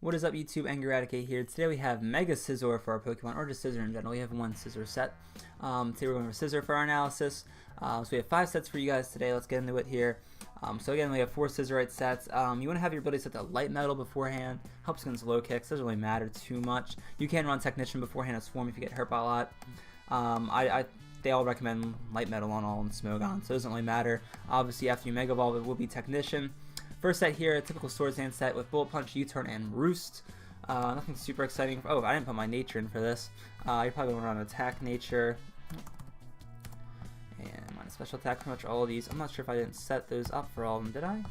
What is up, YouTube? Eradicate here. Today we have Mega Scizor for our Pokemon, or just Scizor in general. We have one Scizor set. Today we're going for Scizor for our analysis. So we have 5 sets for you guys today. Let's get into it here. So again, we have 4 Scizorite sets. You want to have your ability set to Light Metal beforehand. Helps against low kicks. Doesn't really matter too much. You can run Technician beforehand as Swarm if you get hurt by a lot. They all recommend Light Metal on all and Smogon, so it doesn't really matter. Obviously, after you Mega Evolve, it will be Technician. First set here, a typical Swords Dance set with Bullet Punch, U-Turn, and Roost. Nothing super exciting. Oh, I didn't put my Nature in for this. You're probably going to run Attack Nature. And minus Special Attack, pretty much all of these. I'm not sure if I didn't set those up for all of them, did I?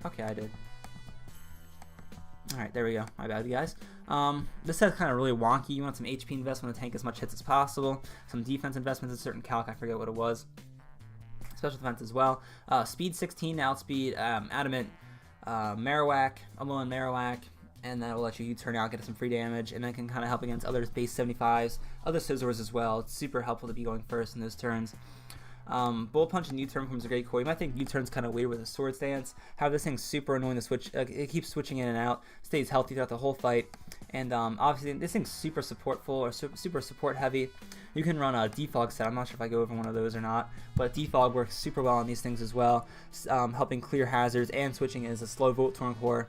Okay, I did. Alright, there we go. My bad, guys. This set's kind of really wonky. You want some HP investment to tank as much hits as possible. Some defense investments in certain calc, I forget what it was. Special defense as well. Speed 16 to outspeed Adamant Marowak, Alolan Marowak, and that will let you turn out, get some free damage, and then can kind of help against other base 75s, other Scizors as well. It's super helpful to be going first in those turns. Bullet Punch and U-Turn becomes a great core. You might think U-Turn's kind of weird with a Swords Dance. However, this thing's super annoying to switch. It keeps switching in and out, stays healthy throughout the whole fight, and obviously this thing's super supportful or super support heavy. You can run a Defog set. I'm not sure if I go over one of those or not, but Defog works super well on these things as well, helping clear hazards and switching as a slow Volt Turn core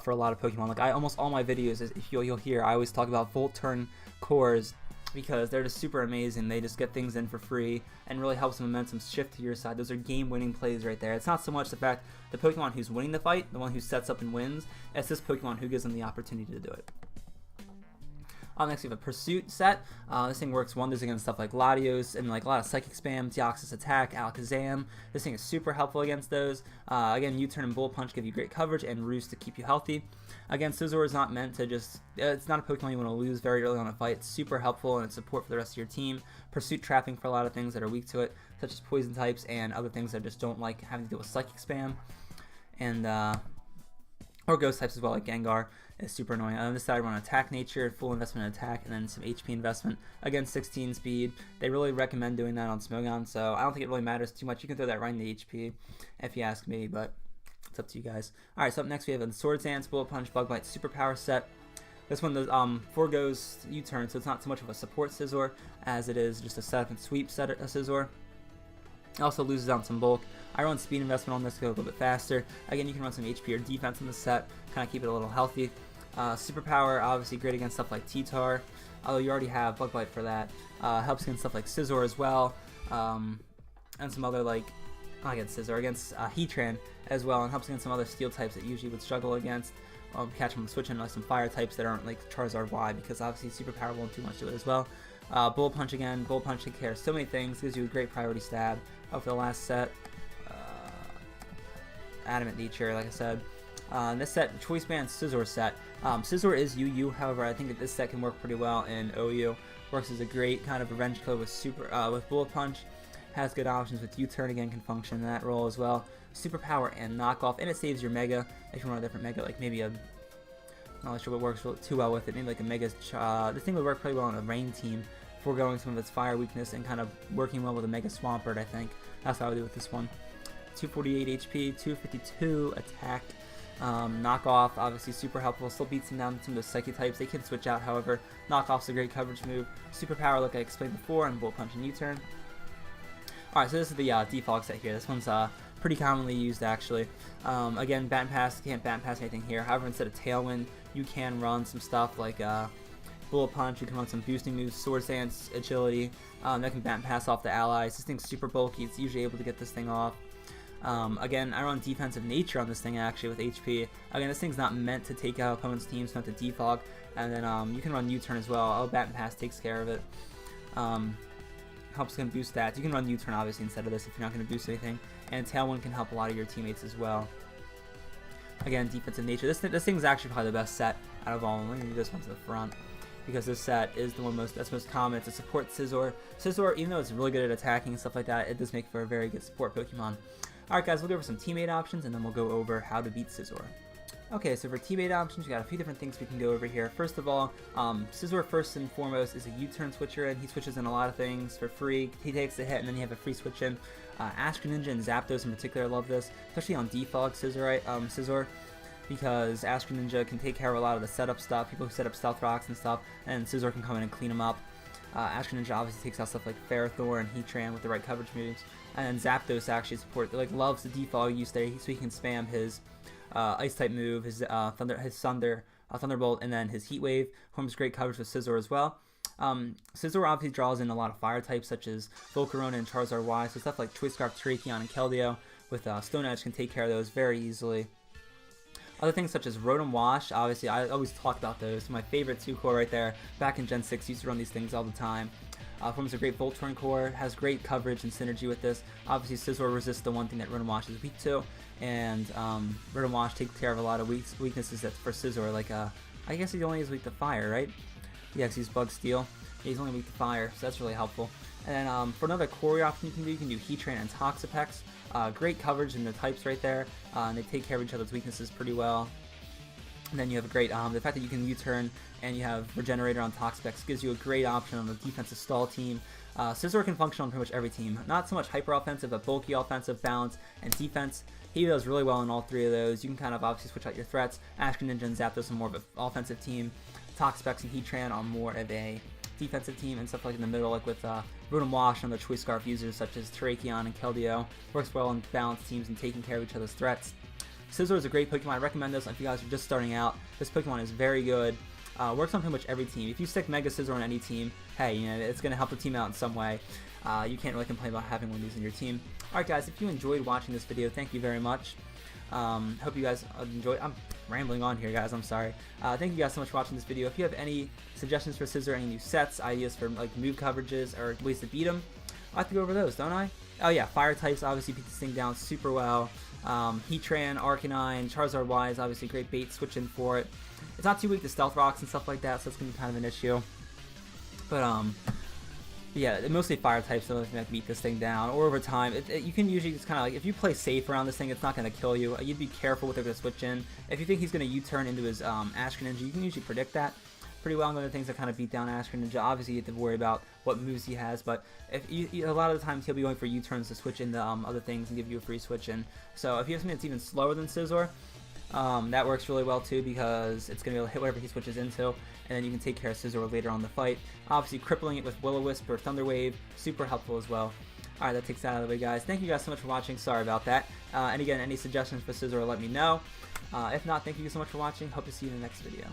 for a lot of Pokemon. Like almost all my videos, if you'll hear, I always talk about Volt Turn cores, because they're just super amazing. They just get things in for free and really helps the momentum shift to your side. Those are game-winning plays right there. It's not so much the fact the Pokemon who's winning the fight, the one who sets up and wins, it's this Pokemon who gives them the opportunity to do it. Next we have a Pursuit set. This thing works wonders against stuff like Latios and like a lot of Psychic Spam, Deoxys Attack, Alakazam. This thing is super helpful against those. Again, U-Turn and Bullet Punch give you great coverage, and Roost to keep you healthy. Again, Scizor is not meant to just, it's not a Pokemon you want to lose very early on a fight. It's super helpful and it's support for the rest of your team. Pursuit trapping for a lot of things that are weak to it, such as poison types and other things that just don't like having to deal with Psychic Spam. And, or ghost types as well, like Gengar is super annoying. On this side, I run Attack Nature, full investment in attack, and then some HP investment. Again, 16 speed. They really recommend doing that on Smogon, so I don't think it really matters too much. You can throw that right in the HP if you ask me, but it's up to you guys. Alright, so up next we have a Swords Dance, Bullet Punch, Bug Bite, Superpower set. This one foregoes U-Turn, so it's not so much of a support Scizor as it is just a set and sweep set Scizor. It also loses out some bulk. I run speed investment on this to go a little bit faster. Again, you can run some HP or defense on this set, kind of keep it a little healthy. Superpower, obviously great against stuff like T-Tar, although you already have Bug Bite for that. Helps against stuff like Scizor as well, and some other like, not against Scizor, against Heatran as well, and helps against some other steel types that usually would struggle against. Catch them switching like some fire types that aren't like Charizard Y, because obviously Superpower won't do much to it as well. Bullet Punch again, Bullet Punch takes care of so many things, gives you a great priority stab. For the last set, Adamant Nature, like I said. This set, Choice Band Scizor set. Scizor is UU, however, I think that this set can work pretty well in OU. Works as a great kind of revenge killer with Bullet Punch. Has good options with U-Turn, again, can function in that role as well. Superpower and Knockoff, and it saves your Mega if you want a different Mega, like maybe a, not really sure what works too well with it, maybe like a Mega, this thing would work pretty well on a Rain team, foregoing some of its fire weakness and kind of working well with a Mega Swampert, I think. That's what I would do with this one. 248 HP, 252 attack. Knockoff, obviously super helpful, still beats them down some of those Psychic types. They can switch out, however. Knockoff's a great coverage move. Superpower, like I explained before, and Bullet Punch and U-Turn. Alright, so this is the Defog set here. This one's pretty commonly used, actually. Again, Baton Pass, can't Baton Pass anything here. However, instead of Tailwind, you can run some stuff like Bullet Punch. You can run some boosting moves, Swords Dance, Agility. That can Baton Pass off the allies. This thing's super bulky. It's usually able to get this thing off. Again, I run Defensive Nature on this thing, actually, with HP. Again, this thing's not meant to take out opponent's teams, meant to defog. And then you can run U-Turn as well. Baton Pass takes care of it. Helps can boost stats. You can run U-Turn, obviously, instead of this if you're not going to boost anything. And Tailwind can help a lot of your teammates as well. Again, Defensive Nature. This thing's actually probably the best set out of all of them. Let me move this one to the front, because this set is the one that's most common. It's a support Scizor. Scizor, even though it's really good at attacking and stuff like that, it does make for a very good support Pokemon. Alright guys, we'll go over some teammate options, and then we'll go over how to beat Scizor. Okay, so for teammate options, we got a few different things we can go over here. First of all, Scizor first and foremost is a U-Turn switcher, and he switches in a lot of things for free. He takes the hit, and then you have a free switch in. Astro Ninja and Zapdos in particular love this, especially on Defog Scizor. because Astro Ninja can take care of a lot of the setup stuff, people who set up Stealth Rocks and stuff, and Scizor can come in and clean them up. Astro Ninja obviously takes out stuff like Ferrothor and Heatran with the right coverage moves, and then Zapdos actually loves the Defog use there, so he can spam his Ice type move, his Thunderbolt, and then his Heat Wave. Forms great coverage with Scizor as well. Scizor obviously draws in a lot of fire types such as Volcarona and Charizard Y, so stuff like Choice Scarf, Terrakion, and Keldeo with Stone Edge can take care of those very easily. Other things such as Rotom Wash, obviously I always talk about those. My favorite 2 core right there. Back in Gen 6, used to run these things all the time. Forms a great Voltorn core, has great coverage and synergy with this. Obviously Scizor resists the one thing that Rotom Wash is weak to, and Rotom Wash takes care of a lot of weaknesses that for Scizor, like I guess he only is weak to fire, right? Yeah, because he's Bug Steel. Yeah, he's only weak to fire, so that's really helpful. And then for another core option you can do Heatran and Toxapex. Great coverage in the types right there, and they take care of each other's weaknesses pretty well. And then you have a great, the fact that you can U-turn and you have Regenerator on Toxapex gives you a great option on the defensive stall team. Scizor can function on pretty much every team. Not so much hyper offensive, but bulky offensive, balance, and defense. He does really well in all 3 of those. You can kind of obviously switch out your threats. Astro Ninja and Zapdos are more of an offensive team. Toxapex and Heatran are more of a defensive team, and stuff like in the middle, like with Rotom Wash and the Choice Scarf users such as Terrakion and Keldeo. Works well in balanced teams and taking care of each other's threats. Scizor is a great Pokemon. I recommend this if you guys are just starting out. This Pokemon is very good. Works on pretty much every team. If you stick Mega Scizor on any team, hey, you know, it's going to help the team out in some way. You can't really complain about having one of these in your team. Alright guys, if you enjoyed watching this video, thank you very much. Hope you guys enjoyed. I'm rambling on here, guys. I'm sorry. Thank you guys so much for watching this video. If you have any suggestions for Scizor, any new sets, ideas for like move coverages, or ways to beat them, I have to go over those, don't I? Oh yeah, fire types obviously beat this thing down super well. Heatran, Arcanine, Charizard Y is obviously great bait switching for it. It's not too weak to Stealth Rocks and stuff like that, so it's gonna be kind of an issue. But yeah, mostly fire types, so that can beat this thing down. Or over time, you can usually just kind of like, if you play safe around this thing, it's not going to kill you. You'd be careful what they're going to switch in. If you think he's going to U-turn into his Astro Ninja, you can usually predict that pretty well. And other things that kind of beat down Astro Ninja. Obviously, you have to worry about what moves he has, but if a lot of the times he'll be going for U-turns to switch into other things and give you a free switch in. So if you have something that's even slower than Scizor, that works really well too, because it's going to be able to hit whatever he switches into, and then you can take care of Scizor later on in the fight. Obviously, crippling it with Will-O-Wisp or Thunder Wave, super helpful as well. Alright, that takes that out of the way, guys. Thank you guys so much for watching. Sorry about that. And again, any suggestions for Scizor, let me know. If not, thank you so much for watching. Hope to see you in the next video.